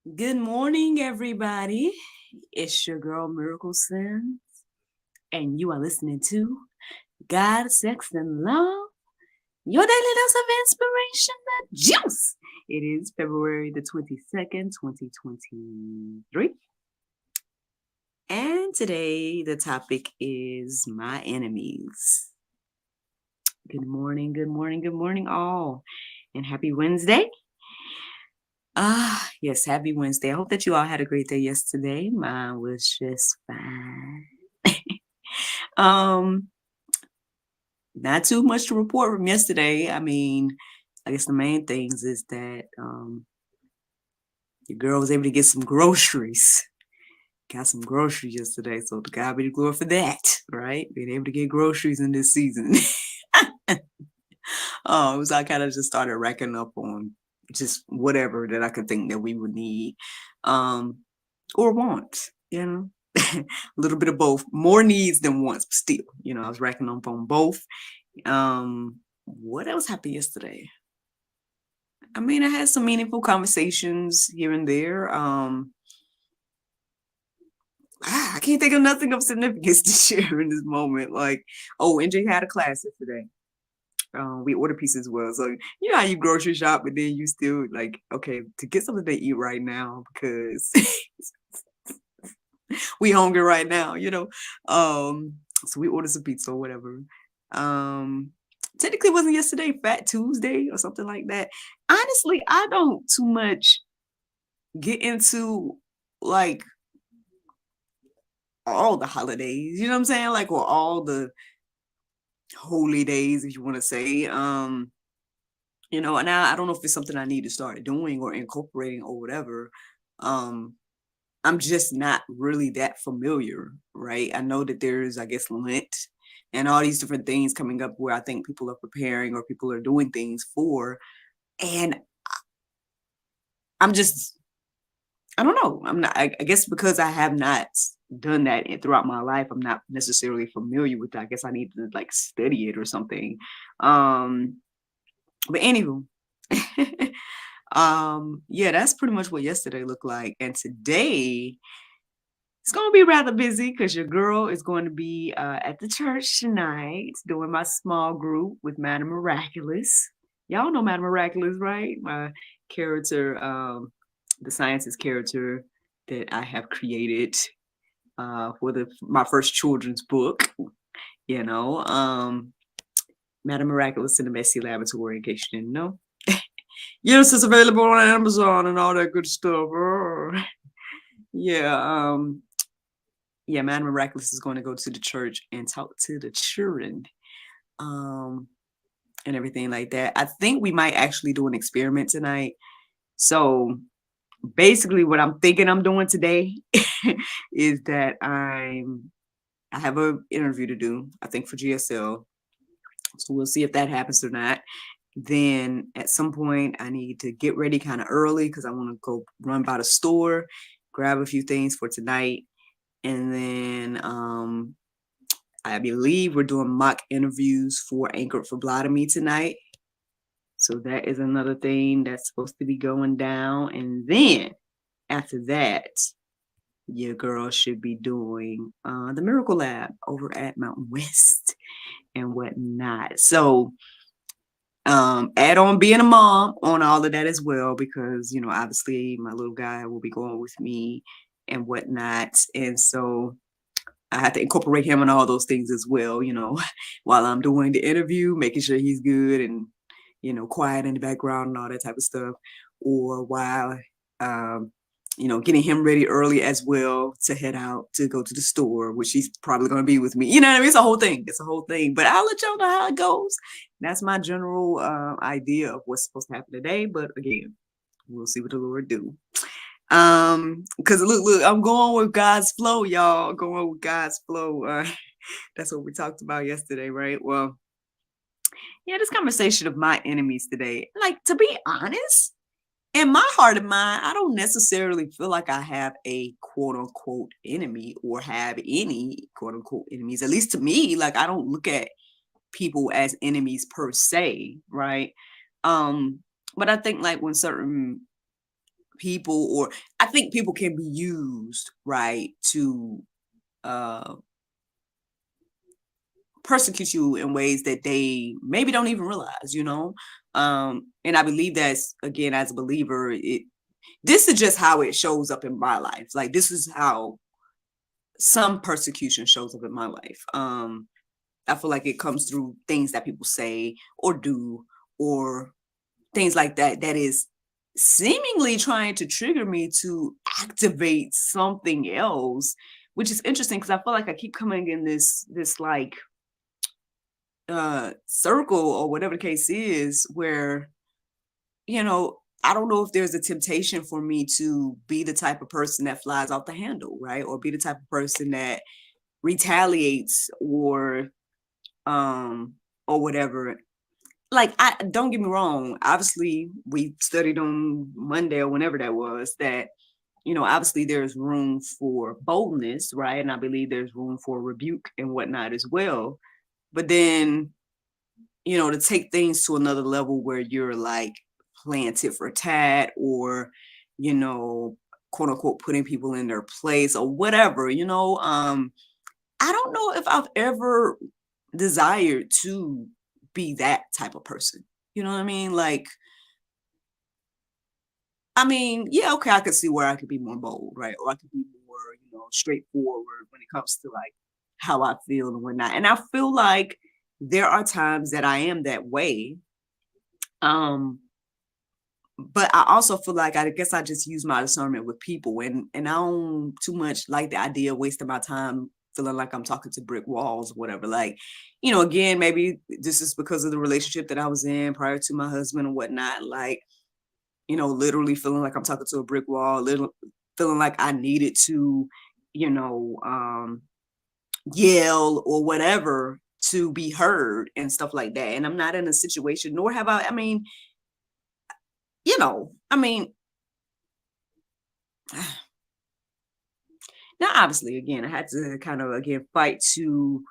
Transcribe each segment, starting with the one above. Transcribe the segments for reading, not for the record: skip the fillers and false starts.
Good morning, everybody. It's your girl Miracle Sims, and you are listening to God, Sex, and Love, your daily dose of inspiration, the juice. It is February the 22nd, 2023. And today the topic is my enemies. Good morning, good morning, good morning, all. And happy Wednesday. Yes, happy Wednesday. I hope that you all had a great day yesterday. Mine was just fine. Um, Not too much to report from yesterday. I mean, I guess the main things is that your girl was able to get some groceries. Got some groceries yesterday, so to God be the glory for that, right? Being able to get groceries in this season. So I kind of just started racking up on just whatever that I could think that we would need, or want, a little bit of both, more needs than wants, but still, I was racking up on both. What else happened yesterday? I mean, I had some meaningful conversations here and there. I can't think of nothing of significance to share in this moment. Like, oh, NJ had a class yesterday. We order pieces well. So you know how you grocery shop, but then you still like, okay, to get something to eat right now because we hungry right now. So we ordered some pizza or whatever. Technically it wasn't yesterday, Fat Tuesday or something like that. Honestly, I don't too much get into like all the holidays, you know what I'm saying? Like, or all the holy days, if you want to say. And I don't know if it's something I need to start doing or incorporating or whatever. I'm just not really that familiar, right? I know that there's, I guess, Lent and all these different things coming up where I think people are preparing or people are doing things for. And I'm just, I don't know. I'm not, I guess because I have not done that throughout my life, I'm not necessarily familiar with that. I guess I need to like study it or something. But anywho, yeah, that's pretty much what yesterday looked like. And today, it's going to be rather busy because your girl is going to be at the church tonight doing my small group with Madam Miraculous. Y'all know Madam Miraculous, right? My character, the sciences character that I have created for my first children's book. Madam Miraculous in the Messy Laboratory, in case you didn't know. Yes, it's available on Amazon and all that good stuff. Yeah, Madam Miraculous is going to go to the church and talk to the children, and everything like that. I think we might actually do an experiment tonight. So basically, what I'm thinking I'm doing today is that I have an interview to do. I think for GSL. So we'll see if that happens or not. Then at some point, I need to get ready kind of early because I want to go run by the store, grab a few things for tonight. And then I believe we're doing mock interviews for Anchored for Phlebotomy tonight. So that is another thing that's supposed to be going down. And then after that, your girl should be doing the Miracle Lab over at Mountain West and whatnot. So add on being a mom on all of that as well, because, obviously my little guy will be going with me and whatnot. And so I have to incorporate him in all those things as well, while I'm doing the interview, making sure he's good and, quiet in the background and all that type of stuff. Or while, getting him ready early as well to head out to go to the store, which he's probably going to be with me. You know what I mean? It's a whole thing. It's a whole thing. But I'll let y'all know how it goes. That's my general idea of what's supposed to happen today. But again, we'll see what the Lord do. Because look, I'm going with God's flow, y'all. Going with God's flow. That's what we talked about yesterday, right? Well, yeah, this conversation of my enemies today. Like, to be honest, in my heart and mind, I don't necessarily feel like I have a quote unquote enemy or have any quote unquote enemies. At least to me, like, I don't look at people as enemies per se, right? But I think like when certain people, or I think people can be used, right, to uh persecute you in ways that they maybe don't even realize. And I believe that's, again, as a believer, this is just how it shows up in my life. Like, this is how some persecution shows up in my life. I feel like it comes through things that people say or do, or things like that, that is seemingly trying to trigger me to activate something else, which is interesting because I feel like I keep coming in this like circle, or whatever the case is, where, I don't know if there's a temptation for me to be the type of person that flies off the handle, right? Or be the type of person that retaliates, um or whatever. Like, I don't get me wrong, obviously we studied on Monday or whenever that was, that obviously there's room for boldness, right? And I believe there's room for rebuke and whatnot as well. But then, to take things to another level where you're like playing tit for tat, or you know quote unquote putting people in their place or whatever, I don't know if I've ever desired to be that type of person. You know what I mean? Like, I mean, yeah, okay, I could see where I could be more bold, right? Or I could be more, straightforward when it comes to like how I feel and whatnot. And I feel like there are times that I am that way. Um, but I also feel like, I guess I just use my discernment with people, and I don't too much like the idea of wasting my time feeling like I'm talking to brick walls or whatever. Like, again, maybe this is because of the relationship that I was in prior to my husband and whatnot. Like, literally feeling like I'm talking to a brick wall, little feeling like I needed to, you know, um, yell or whatever to be heard and stuff like that. And I'm not in a situation, nor have I mean, I mean, now obviously, again, I had to kind of, again, fight to,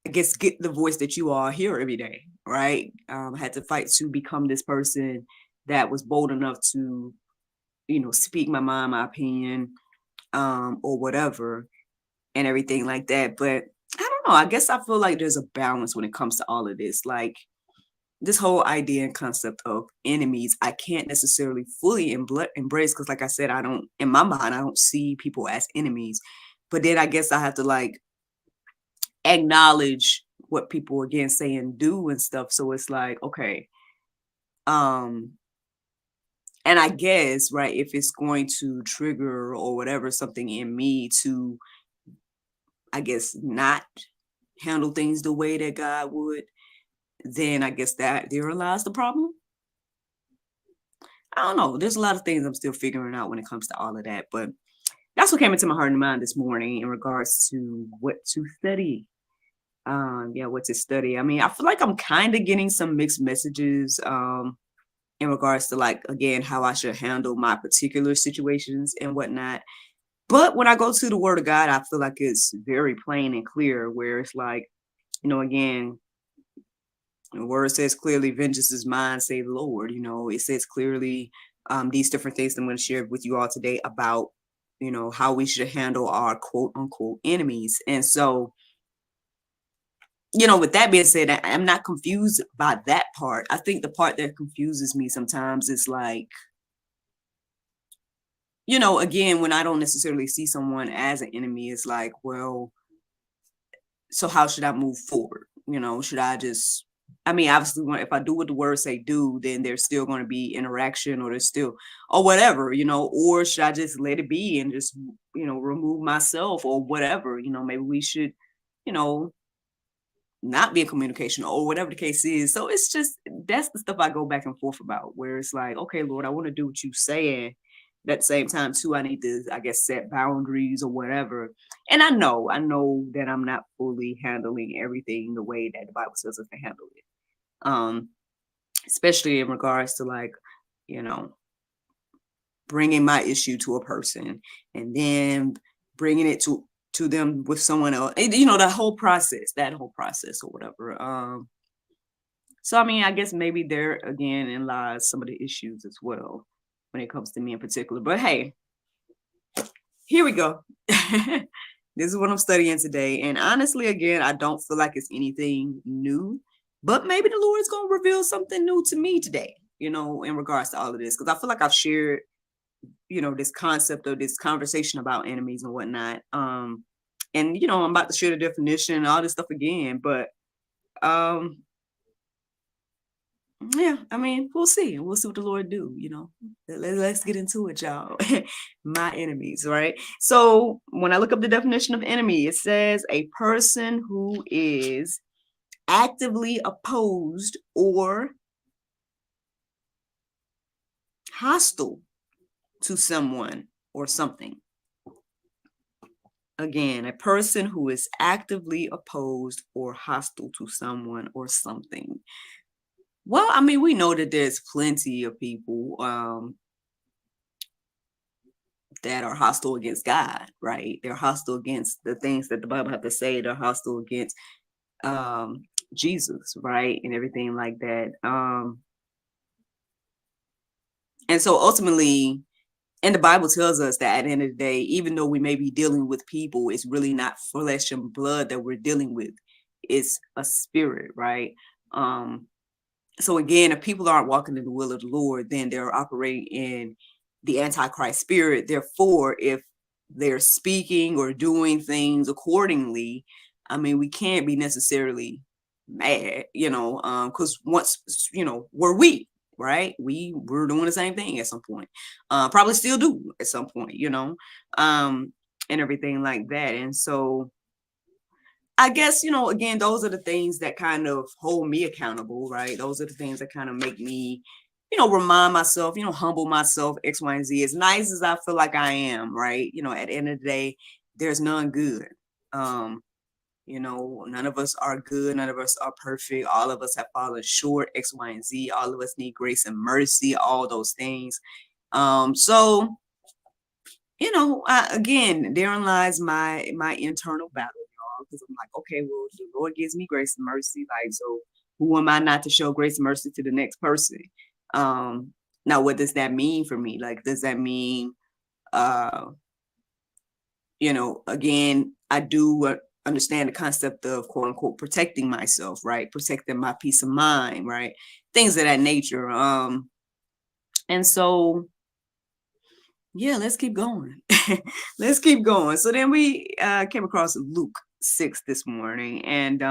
I guess, get the voice that you all hear every day, right? I had to fight to become this person that was bold enough to, speak my mind, my opinion, or whatever, and everything like that. But I don't know. I guess I feel like there's a balance when it comes to all of this. Like, this whole idea and concept of enemies, I can't necessarily fully embrace, because, like I said, I don't, in my mind, I don't see people as enemies. But then I guess I have to like acknowledge what people, again, say and do and stuff. So it's like, okay, um, and I guess, right, if it's going to trigger or whatever something in me to, I guess, not handle things the way that God would, then I guess that there lies the problem. I don't know. There's a lot of things I'm still figuring out when it comes to all of that, but that's what came into my heart and mind this morning in regards to what to study. Yeah, what to study. I mean, I feel like I'm kind of getting some mixed messages in regards to, like, again, how I should handle my particular situations and whatnot. But when I go to the Word of God, I feel like it's very plain and clear, where it's like, again, the word says clearly, vengeance is mine, say the Lord. It says clearly, these different things that I'm going to share with you all today about, how we should handle our quote unquote enemies. And so, with that being said, I'm not confused by that part. I think the part that confuses me sometimes is like, again, when I don't necessarily see someone as an enemy, it's like, well, so how should I move forward? Should I just, I mean, obviously, if I do what the words say do, then there's still going to be interaction, or there's still, or whatever, or should I just let it be and just, remove myself or whatever? Maybe we should, you know, not be in communication or whatever the case is. So it's just, that's the stuff I go back and forth about, where it's like, okay, Lord, I want to do what you saying. But at the same time, too, I need to, I guess, set boundaries or whatever. And I know that I'm not fully handling everything the way that the Bible says us to handle it. Um, Especially in regards to, like, you know, bringing my issue to a person and then bringing it to them with someone else. That whole process or whatever. So I mean, I guess maybe there again in lies some of the issues as well. when it comes to me in particular. But hey, here we go. This is what I'm studying today. And honestly, again, I don't feel like it's anything new, but maybe the Lord is going to reveal something new to me today, in regards to all of this. Because I feel like I've shared, this concept of this conversation about enemies and whatnot. And, I'm about to share the definition and all this stuff again. But yeah, I mean, we'll see. We'll see what the Lord do, Let's get into it, y'all. My enemies, right? So when I look up the definition of enemy, it says a person who is actively opposed or hostile to someone or something. Again, a person who is actively opposed or hostile to someone or something. Well, I mean, we know that there's plenty of people that are hostile against God, right? They're hostile against the things that the Bible have to say. They're hostile against Jesus, right? And everything like that. And so ultimately, and the Bible tells us that at the end of the day, even though we may be dealing with people, it's really not flesh and blood that we're dealing with. It's a spirit, right? So again, if people aren't walking in the will of the Lord, then they're operating in the Antichrist spirit. Therefore, if they're speaking or doing things accordingly, I mean, we can't be necessarily mad, because once, we're we, right? We were doing the same thing at some point, probably still do at some point, and everything like that. And so I guess, again, those are the things that kind of hold me accountable, right? Those are the things that kind of make me, remind myself, humble myself, X, Y, and Z. As nice as I feel like I am, right? At the end of the day, there's none good. None of us are good. None of us are perfect. All of us have fallen short, X, Y, and Z. All of us need grace and mercy, all those things. So, again, therein lies my internal battle, because I'm like, okay, well, the Lord gives me grace and mercy. Like, so who am I not to show grace and mercy to the next person? Now, what does that mean for me? Like, does that mean, again, I do understand the concept of quote unquote protecting myself, right? Protecting my peace of mind, right? Things of that nature. And so, yeah, let's keep going. Let's keep going. So then we came across Luke 6 this morning. And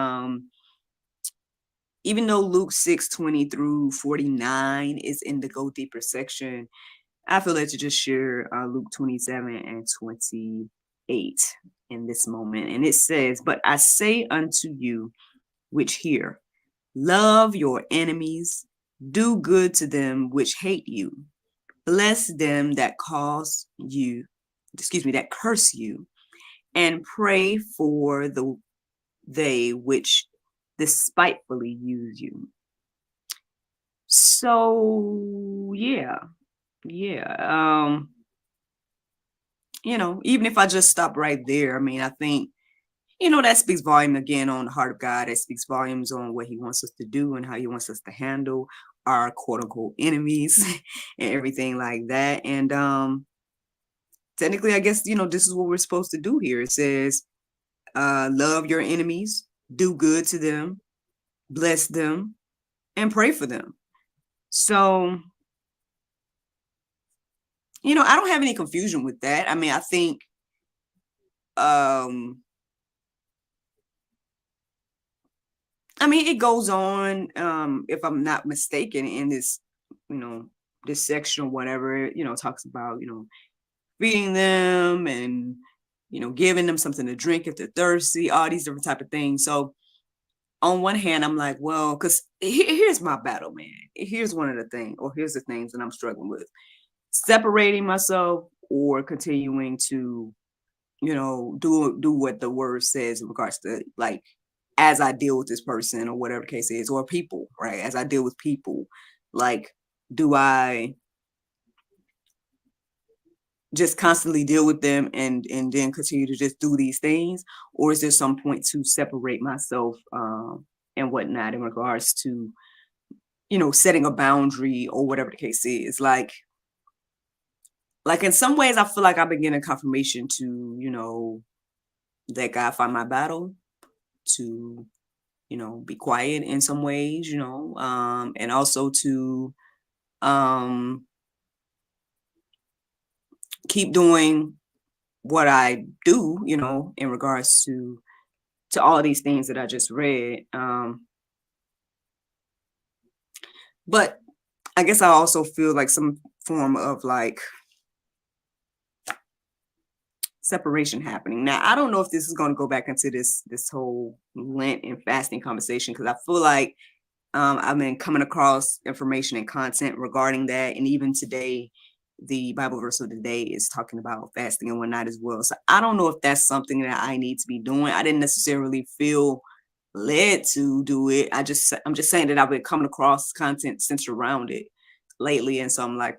even though Luke 6:20 through 49 is in the Go Deeper section, I feel that to just share Luke 27 and 28 in this moment. And it says, "But I say unto you which hear, love your enemies, do good to them which hate you, bless them that that curse you, and pray for they which despitefully use you." So yeah. Even if I just stop right there, I mean, I think, that speaks volume again on the heart of God. It speaks volumes on what he wants us to do and how he wants us to handle our quote unquote enemies and everything like that. And technically, I guess, this is what we're supposed to do here. It says, love your enemies, do good to them, bless them, and pray for them. So, I don't have any confusion with that. I mean, I think, it goes on, if I'm not mistaken, in this, this section or whatever, talks about, feeding them and, giving them something to drink if they're thirsty, all these different type of things. So on one hand, I'm like, well, because here's my battle, man. Here's one of the things, or here's the things that I'm struggling with: separating myself or continuing to, do what the word says in regards to, like, as I deal with this person or whatever the case is, or people, right? As I deal with people, like, do I just constantly deal with them and then continue to just do these things, or is there some point to separate myself and whatnot in regards to, setting a boundary or whatever the case is? Like, like in some ways I feel like I've been getting confirmation to, let God fight my battle, to, be quiet in some ways, and also to um keep doing what I do, in regards to all these things that I just read. But I guess I also feel like some form of like separation happening. Now, I don't know if this is going to go back into this whole Lent and fasting conversation, because I feel like I've been coming across information and content regarding that, and even today, the Bible verse of the day is talking about fasting and whatnot as well. So I don't know if that's something that I need to be doing. I didn't necessarily feel led to do it. I'm just saying that I've been coming across content centered around it lately, and so I'm like,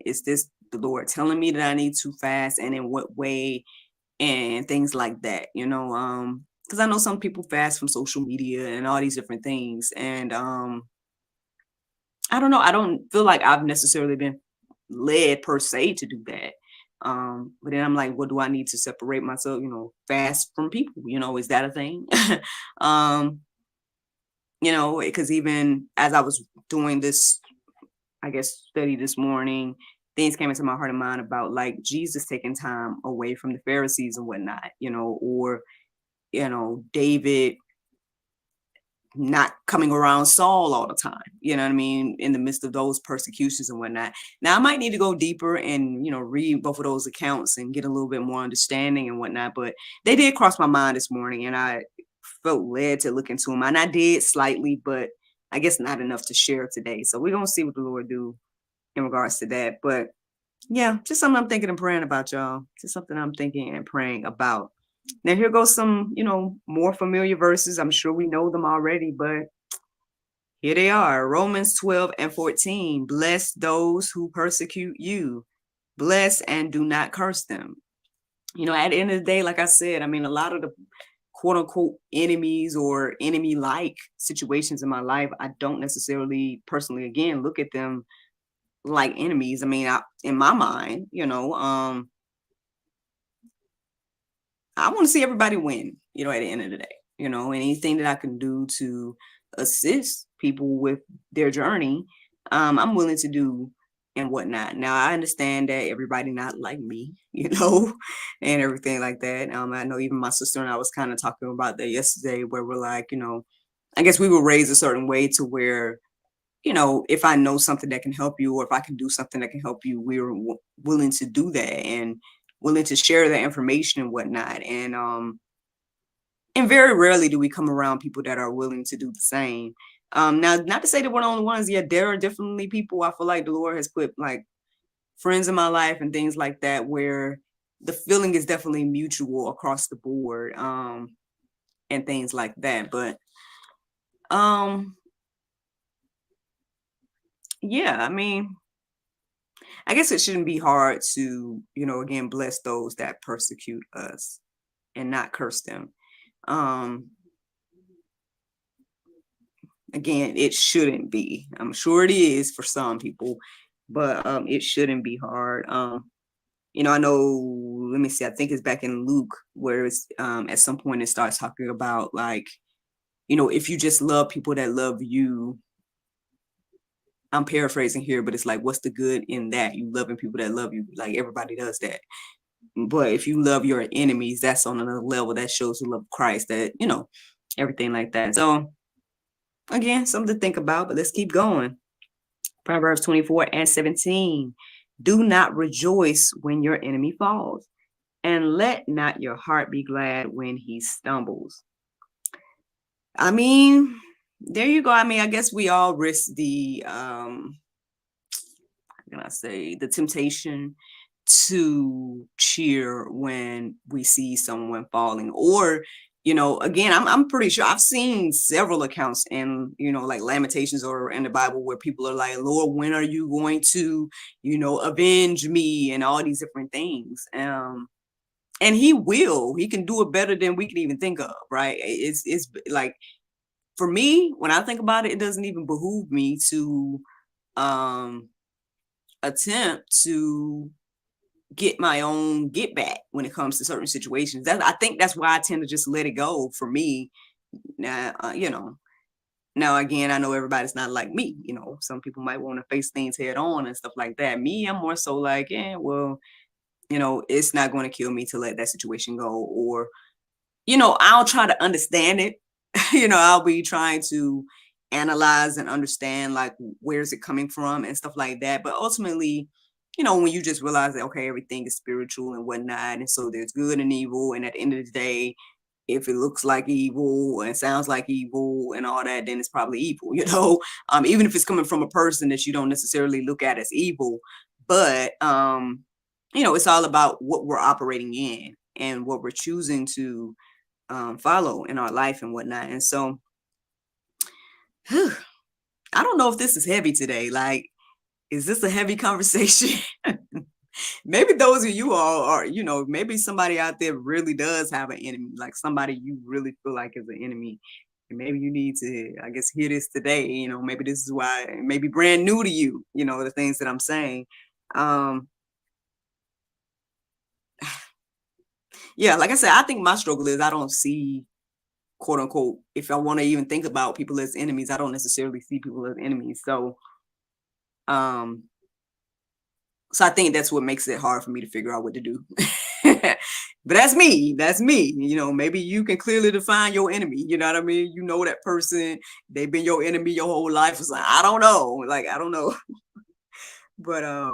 is this the Lord telling me that I need to fast, and in what way, and things like that, because I know some people fast from social media and all these different things, and I don't know. I don't feel like I've necessarily been led per se to do that. But then I'm like, what do I need to separate myself, fast from people? Is that a thing? um, because even as I was doing this, I guess, study this morning, things came into my heart and mind about like Jesus taking time away from the Pharisees and whatnot, or, David not coming around Saul all the time, you know what I mean, in the midst of those persecutions and whatnot. Now, I might need to go deeper and, read both of those accounts and get a little bit more understanding and whatnot, but they did cross my mind this morning, and I felt led to look into them, and I did slightly, but I guess not enough to share today. So we're going to see what the Lord do in regards to that. But yeah, just something I'm thinking and praying about, y'all. Just something I'm thinking and praying about. Now, here goes some, more familiar verses. I'm sure we know them already, but here they are. Romans 12:14. Bless those who persecute you. Bless and do not curse them. At the end of the day, like I said, I mean, a lot of the quote unquote enemies or enemy like situations in my life, I don't necessarily personally, again, look at them like enemies. I mean, in my mind, I want to see everybody win, at the end of the day, anything that I can do to assist people with their journey, I'm willing to do and whatnot. Now, I understand that everybody not like me, and everything like that. I know even my sister and I was kind of talking about that yesterday, where we're like, I guess we were raised a certain way to where, if I know something that can help you, or if I can do something that can help you, we're willing to do that and willing to share that information and whatnot. And very rarely do we come around people that are willing to do the same. Now, not to say that we're the only ones. Yeah, there are definitely people, I feel like the Lord has put like friends in my life and things like that, where the feeling is definitely mutual across the board, and things like that. But yeah, I mean, I guess it shouldn't be hard to, again, bless those that persecute us and not curse them. Um, Again, it shouldn't be. I'm sure it is for some people, but it shouldn't be hard. I know, let me see, I think it's back in Luke, where it's at some point it starts talking about like, if you just love people that love you, I'm paraphrasing here, but it's like, what's the good in that? You loving people that love you, like everybody does that. But if you love your enemies, that's on another level. That shows the love of Christ, that, everything like that. So again, something to think about, but let's keep going. Proverbs 24:17. Do not rejoice when your enemy falls, and let not your heart be glad when he stumbles. I mean, there you go. I mean, I guess we all risk the how can I say, the temptation to cheer when we see someone falling, or again, I'm pretty sure I've seen several accounts in, like Lamentations or in the Bible, where people are like, Lord, when are you going to, avenge me, and all these different things. And he can do it better than we can even think of, right? It's like, for me, when I think about it, it doesn't even behoove me to um attempt to get my own get back when it comes to certain situations. I think that's why I tend to just let it go for me. Now, now again, I know everybody's not like me. Some people might want to face things head on and stuff like that. Me, I'm more so like, yeah, well, it's not going to kill me to let that situation go, or I'll try to understand it. I'll be trying to analyze and understand, like, where's it coming from and stuff like that. But ultimately, when you just realize that, okay, everything is spiritual and whatnot, and so there's good and evil, and at the end of the day, if it looks like evil and sounds like evil and all that, then it's probably evil, even if it's coming from a person that you don't necessarily look at as evil. But it's all about what we're operating in and what we're choosing to follow in our life and whatnot. And so I don't know if this is heavy today. Like, is this a heavy conversation? Maybe those of you all are, maybe somebody out there really does have an enemy, like somebody you really feel like is an enemy. And maybe you need to, I guess, hear this today. Maybe this is why it may be brand new to you, the things that I'm saying. Yeah, like I said, I think my struggle is I don't see, quote unquote, if I want to even think about people as enemies, I don't necessarily see people as enemies. So I think that's what makes it hard for me to figure out what to do. But that's me. Maybe you can clearly define your enemy. You know what I mean? That person, they've been your enemy your whole life. It's like, I don't know. I don't know. But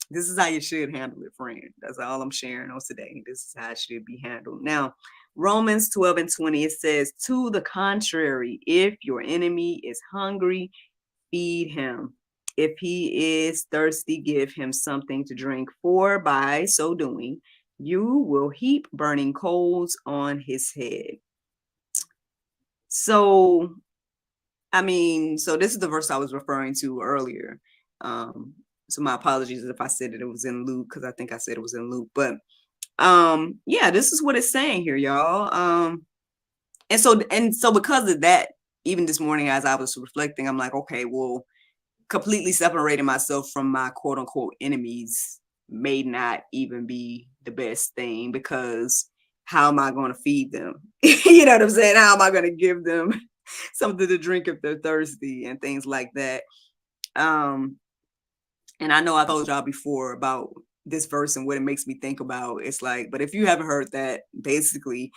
this is how you should handle it, friend. That's all I'm sharing on today. This is how it should be handled. Now, Romans 12:20, it says, to the contrary, if your enemy is hungry, feed him. If he is thirsty, give him something to drink, for by so doing, you will heap burning coals on his head. So this is the verse I was referring to earlier. So my apologies if I said that it was in Luke, because I think I said it was in Luke. But yeah, this is what it's saying here, y'all. And so because of that, even this morning as I was reflecting, I'm like, okay, well, completely separating myself from my quote unquote enemies may not even be the best thing, because how am I going to feed them? You know what I'm saying? How am I going to give them something to drink if they're thirsty and things like that? And I know I told y'all before about this verse and what it makes me think about. It's like, but if you haven't heard that, basically,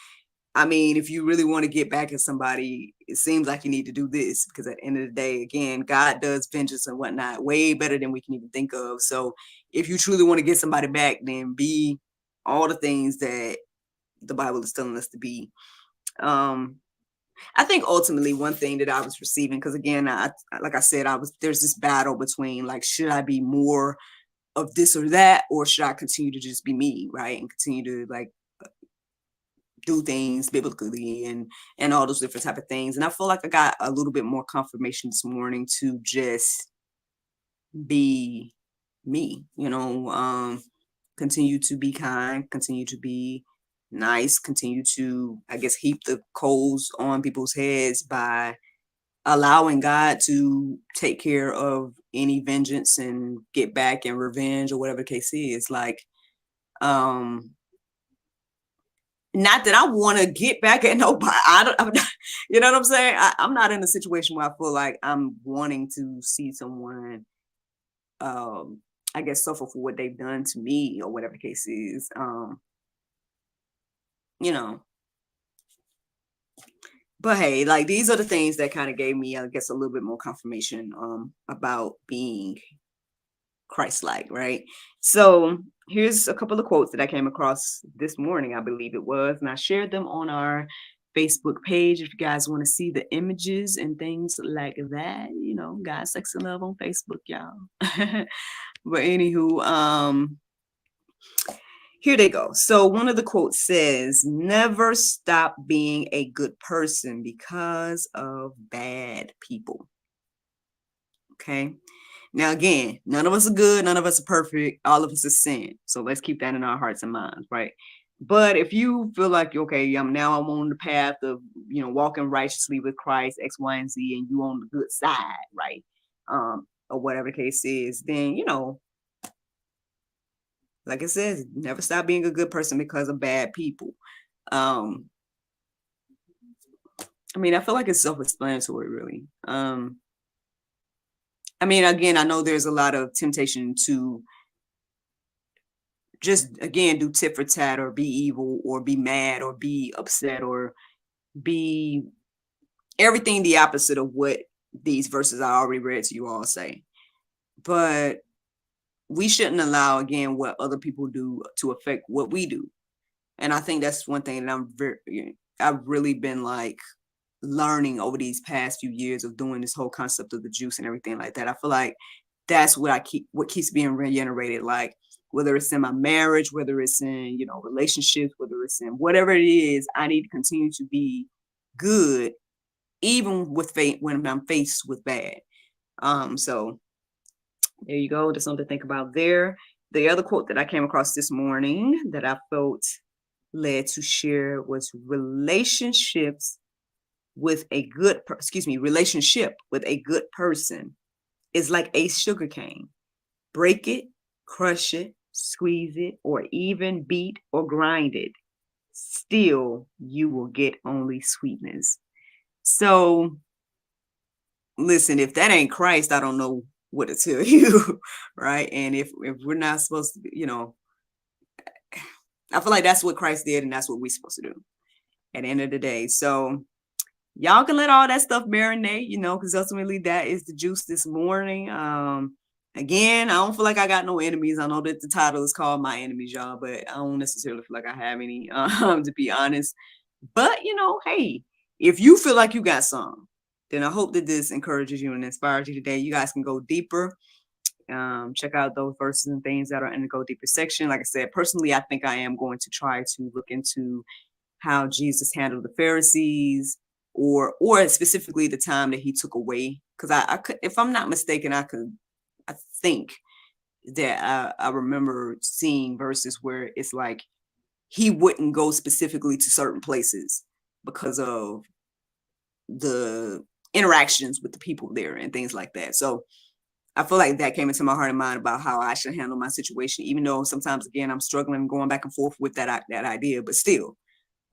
if you really want to get back at somebody, it seems like you need to do this, because at the end of the day, again, God does vengeance and whatnot way better than we can even think of. So if you truly want to get somebody back, then be all the things that the Bible is telling us to be. I think ultimately one thing that I was receiving, because again, like I said, there's this battle between, like, should I be more of this or that, or should I continue to just be me, right? And continue to, like, do things biblically and all those different type of things. And I feel like I got a little bit more confirmation this morning to just be me, continue to be kind, continue to be nice, continue to, I guess, heap the coals on people's heads by allowing God to take care of any vengeance and get back and revenge or whatever the case is. Like, not that I want to get back at nobody. You know what I'm saying? I'm not in a situation where I feel like I'm wanting to see someone, I guess, suffer for what they've done to me or whatever the case is. But hey, like, these are the things that kind of gave me, I guess, a little bit more confirmation about being Christ-like, right? So here's a couple of quotes that I came across this morning, I believe it was, and I shared them on our Facebook page. If you guys want to see the images and things like that, God, Sex, and Love on Facebook, y'all. But anywho, here they go. So one of the quotes says, never stop being a good person because of bad people. Okay. Now, again, none of us are good. None of us are perfect. All of us are sin. So let's keep that in our hearts and minds, right? But if you feel like, okay, I'm on the path of, walking righteously with Christ, X, Y, and Z, and you on the good side, right? Or whatever the case is, then, like I said, never stop being a good person because of bad people. Um, I mean, I feel like it's self-explanatory, really. I mean, again, I know there's a lot of temptation to just, again, do tit for tat or be evil or be mad or be upset or be everything the opposite of what these verses I already read to you all say. But we shouldn't allow, again, what other people do to affect what we do. And I think that's one thing that I've really been like learning over these past few years of doing this whole concept of the juice and everything like that. I feel like that's what keeps being reiterated, like whether it's in my marriage, whether it's in, relationships, whether it's in whatever it is, I need to continue to be good, even with when I'm faced with bad. So there you go. Just something to think about there. The other quote that I came across this morning that I felt led to share was relationship with a good person is like a sugar cane. Break it, crush it, squeeze it, or even beat or grind it. Still, you will get only sweetness. So, listen, if that ain't Christ, I don't know what to tell you, right? And if we're not supposed to, I feel like that's what Christ did, and that's what we're supposed to do at the end of the day. So, y'all can let all that stuff marinate, because ultimately that is the juice this morning. Again, I don't feel like I got no enemies. I know that the title is called My Enemies, y'all, but I don't necessarily feel like I have any, to be honest. But, hey, if you feel like you got some, then I hope that this encourages you and inspires you today. You guys can go deeper. Check out those verses and things that are in the Go Deeper section. Like I said, personally, I think I am going to try to look into how Jesus handled the Pharisees, or specifically the time that he took away. Because I could, if I'm not mistaken, I think that I remember seeing verses where it's like he wouldn't go specifically to certain places because of the interactions with the people there and things like that. So I feel like that came into my heart and mind about how I should handle my situation, even though sometimes, again, I'm struggling going back and forth with that idea, but still.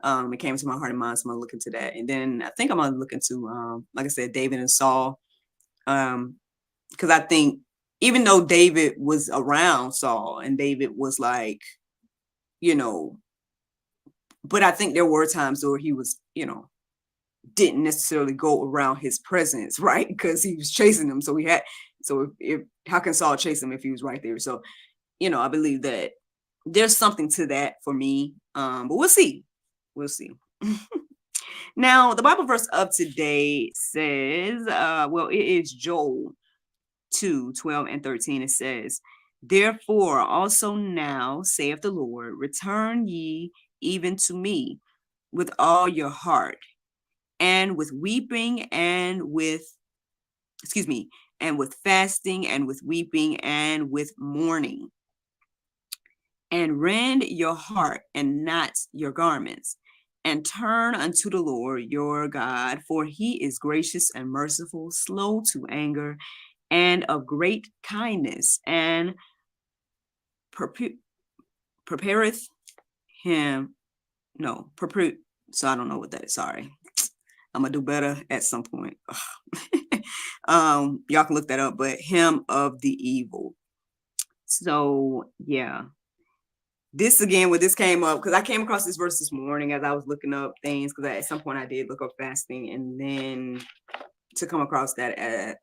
It came to my heart and mind, so I'm gonna look into that. And then I think I'm gonna look into, like I said, David and Saul, because I think even though David was around Saul and David was like, but I think there were times where he was, didn't necessarily go around his presence, right? Because he was chasing him. So if how can Saul chase him if he was right there? So, I believe that there's something to that for me. But we'll see. We'll see. Now, the Bible verse of today says, it is Joel 2:12 and 13. It says, therefore also now, saith the Lord, return ye even to me with all your heart, and with weeping and with fasting and with weeping and with mourning, and rend your heart and not your garments, and turn unto the Lord your God, for he is gracious and merciful, slow to anger, and of great kindness, and prepareth him. So I don't know what that is. Sorry. I'm gonna do better at some point. Y'all can look that up, but him of the evil. So yeah. This again, when this came up, because I came across this verse this morning as I was looking up things, because at some point I did look up fasting, and then to come across that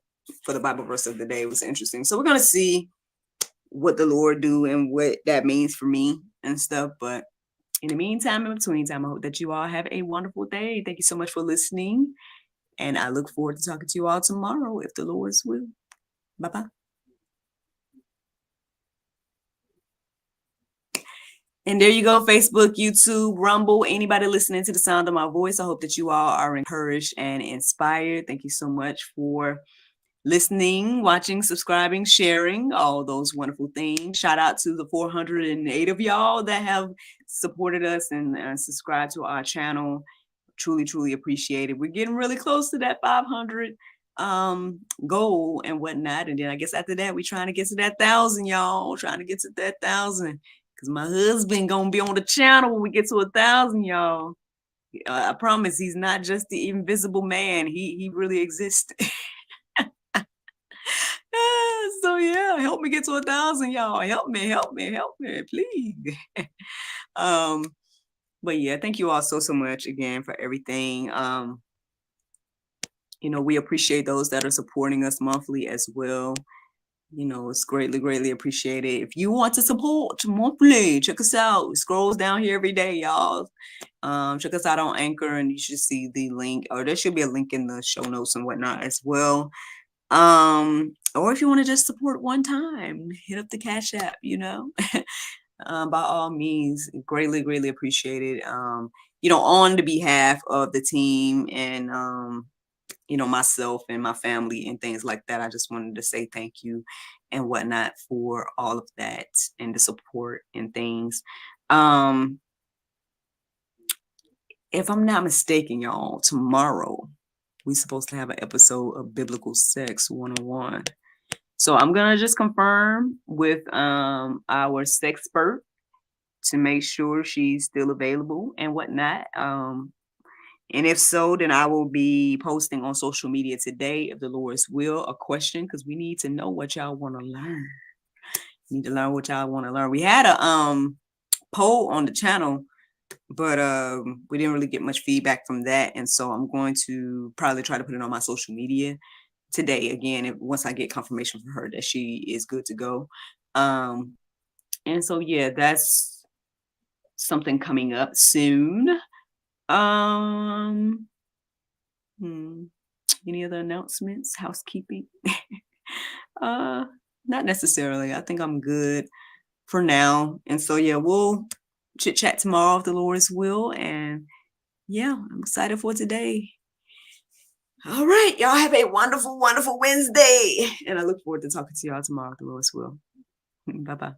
for the Bible verse of the day was interesting. So we're gonna see what the Lord do and what that means for me and stuff. But in the meantime, in between time, I hope that you all have a wonderful day. Thank you so much for listening, and I look forward to talking to you all tomorrow if the Lord's will. Bye-bye. And there you go, Facebook, YouTube, Rumble, anybody listening to the sound of my voice. I hope that you all are encouraged and inspired. Thank you so much for listening, watching, subscribing, sharing, all those wonderful things. Shout out to the 408 of y'all that have supported us and subscribed to our channel. Truly, truly appreciate it. We're getting really close to that 500 goal and whatnot. And then I guess after that, we're trying to get to that 1,000, y'all. Trying to get to that 1,000. because my husband gonna be on the channel when we get to 1,000, y'all. I promise he's not just the invisible man. He really exists. So yeah, help me get to 1,000, y'all. Help me, please. um, but yeah, thank you all so much again for everything. We appreciate those that are supporting us monthly as well. It's greatly appreciated. If you want to support monthly, check us out. It scrolls down here every day, y'all. Check us out on Anchor, and you should see the link, or there should be a link in the show notes and whatnot as well. Or if you want to just support one time, hit up the Cash App, by all means, greatly appreciated. On the behalf of the team and myself and my family and things like that, I just wanted to say thank you and whatnot for all of that and the support and things. If I'm not mistaken, y'all, tomorrow we're supposed to have an episode of Biblical Sex 101. So I'm gonna just confirm with our sexpert to make sure she's still available and whatnot. And if so, then I will be posting on social media today, if the Lord's will, a question, because we need to know what y'all want to learn. We need to learn what y'all want to learn. We had a poll on the channel, but we didn't really get much feedback from that. And so I'm going to probably try to put it on my social media today again, once I get confirmation from her that she is good to go. And so yeah, that's something coming up soon. Any other announcements? Housekeeping? Not necessarily. I think I'm good for now. And so yeah, we'll chit chat tomorrow if the Lord's will. And yeah, I'm excited for today. All right, y'all have a wonderful Wednesday. And I look forward to talking to y'all tomorrow if the Lord's will. Bye-bye.